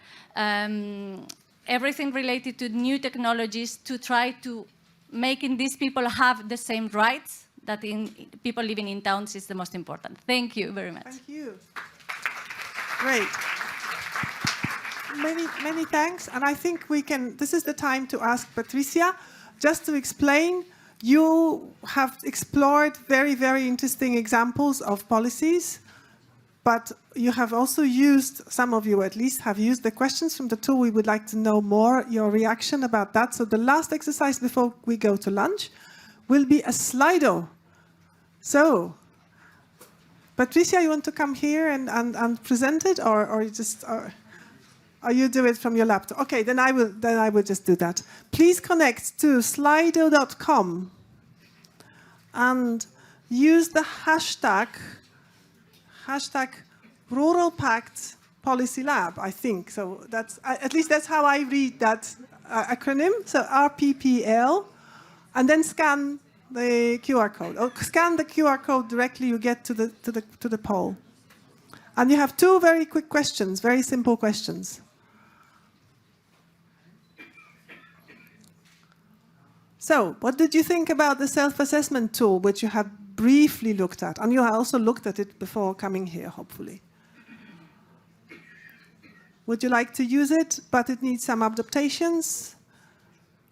everything related to new technologies to try to making these people have the same rights that in people living in towns is the most important. Thank you very much. Thank you. Great. Many thanks. And I think this is the time to ask Patricia, just to explain. You have explored very, very interesting examples of policies, but you have also used, some of you at least, have used the questions from the tool. We would like to know more, your reaction about that. So the last exercise before we go to lunch will be a Slido. So, Patricia, you want to come here and present it, or you just... Or you do it from your laptop? Okay, then I will just do that. Please connect to slido.com and use the hashtag Rural Pact Policy Lab, I think. So that's at least that's how I read that acronym. So RPPL, and then scan the QR code. Or scan the QR code directly. You get to the poll, and you have two very quick questions, very simple questions. So, what did you think about the self-assessment tool, which you have briefly looked at? And you also looked at it before coming here, hopefully. Would you like to use it, but it needs some adaptations?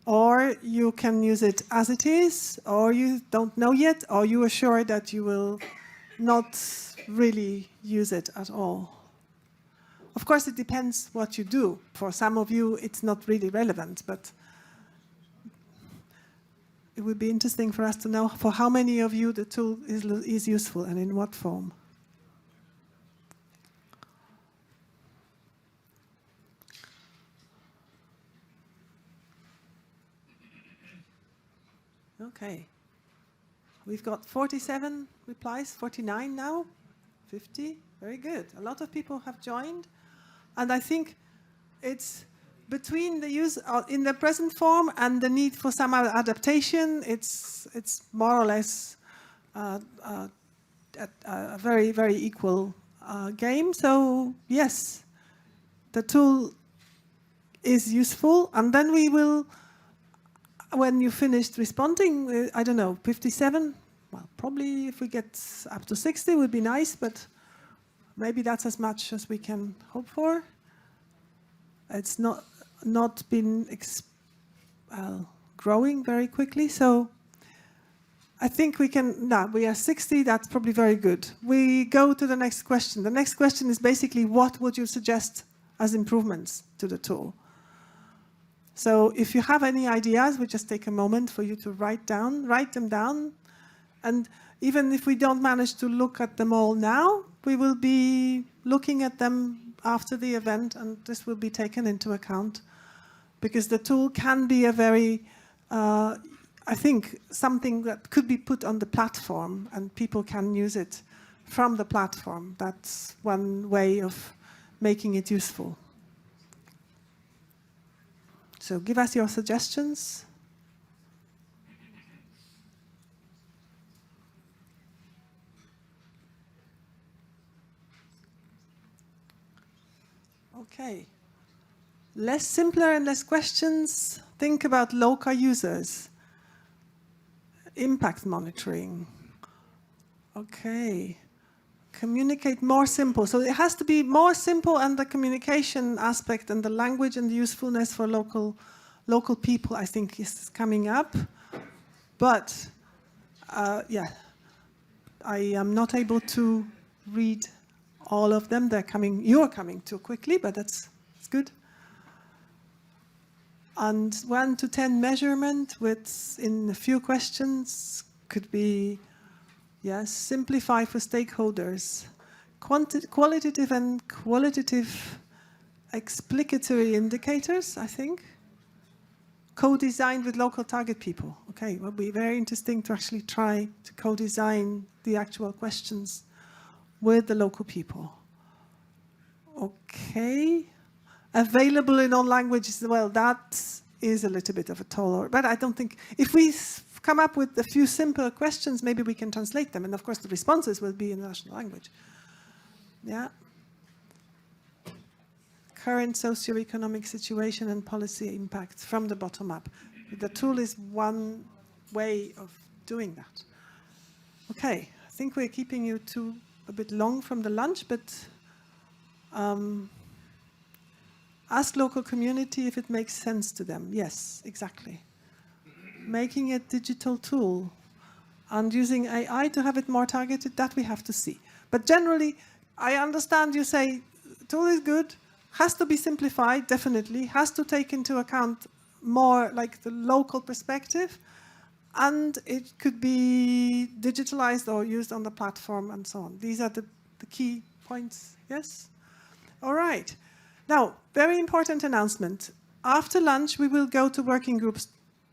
Or you can use it as it is, or you don't know yet, or you are sure that you will not really use it at all? Of course, it depends what you do. For some of you, it's not really relevant, but it would be interesting for us to know for how many of you the tool is useful and in what form. Okay. We've got 47 replies, 49 now, 50. Very good. A lot of people have joined. And I think it's between the use in the present form and the need for some adaptation, it's more or less a very, very equal game. So yes, the tool is useful. And then we will, when you finished responding, I don't know, 57? Well, probably if we get up to 60 would be nice, but maybe that's as much as we can hope for. It's not been growing very quickly, so I think we can, we are 60, that's probably very good. We go to the next question. The next question is basically, what would you suggest as improvements to the tool? So if you have any ideas, we just take a moment for you to write them down. And even if we don't manage to look at them all now, we will be looking at them after the event, and this will be taken into account. Because the tool can be a very, I think, something that could be put on the platform and people can use it from the platform. That's one way of making it useful. So give us your suggestions. Okay. Less simpler and less questions. Think about local users. Impact monitoring. Okay. Communicate more simple. So it has to be more simple, and the communication aspect and the language and the usefulness for local people, I think, is coming up. But yeah, I am not able to read all of them. They're coming. You are coming too quickly, but that's good. And 1 to 10 measurement in a few questions could be, yes, simplify for stakeholders. Qualitative and qualitative explicatory indicators, I think. Co-designed with local target people. Okay, it will be very interesting to actually try to co-design the actual questions with the local people. Okay. Available in all languages, well, that is a little bit of a tall, but I don't think, if we come up with a few simple questions, maybe we can translate them, and of course the responses will be in the national language. Yeah. Current socio-economic situation and policy impact from the bottom up. The tool is one way of doing that. Okay, I think we're keeping you a bit long from the lunch, but ask local community if it makes sense to them. Yes, exactly. Making it digital tool and using AI to have it more targeted, that we have to see. But generally, I understand you say tool is good, has to be simplified, definitely, has to take into account more like the local perspective, and it could be digitalized or used on the platform and so on. These are the key points, yes? All right. Now, very important announcement. After lunch, we will go to working groups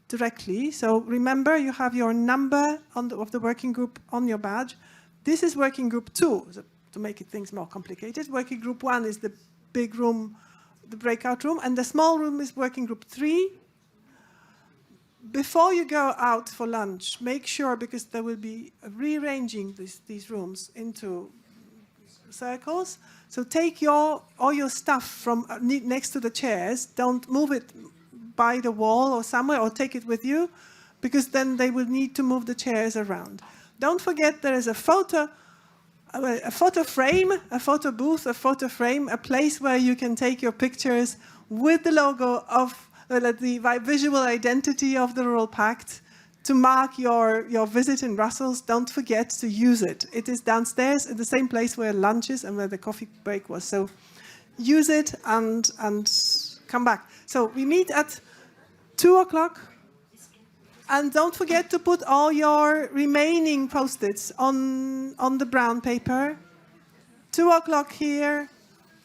directly. So remember, you have your number of the working group on your badge. This is working group 2, so to make things more complicated. Working group 1 is the big room, the breakout room, and the small room is working group 3. Before you go out for lunch, make sure, because there will be rearranging these rooms into circles. So take all your stuff from next to the chairs. Don't move it by the wall or somewhere, or take it with you, because then they will need to move the chairs around. Don't forget there is a photo frame, a photo booth, a photo frame, a place where you can take your pictures with the logo of the visual identity of the Rural Pact to mark your visit in Brussels. Don't forget to use it. It is downstairs in the same place where lunch is and where the coffee break was. So use it and come back. So we meet at 2 o'clock. And don't forget to put all your remaining Post-its on the brown paper. 2 o'clock here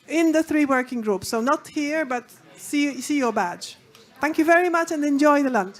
in the 3 working groups. So not here, but see your badge. Thank you very much and enjoy the lunch.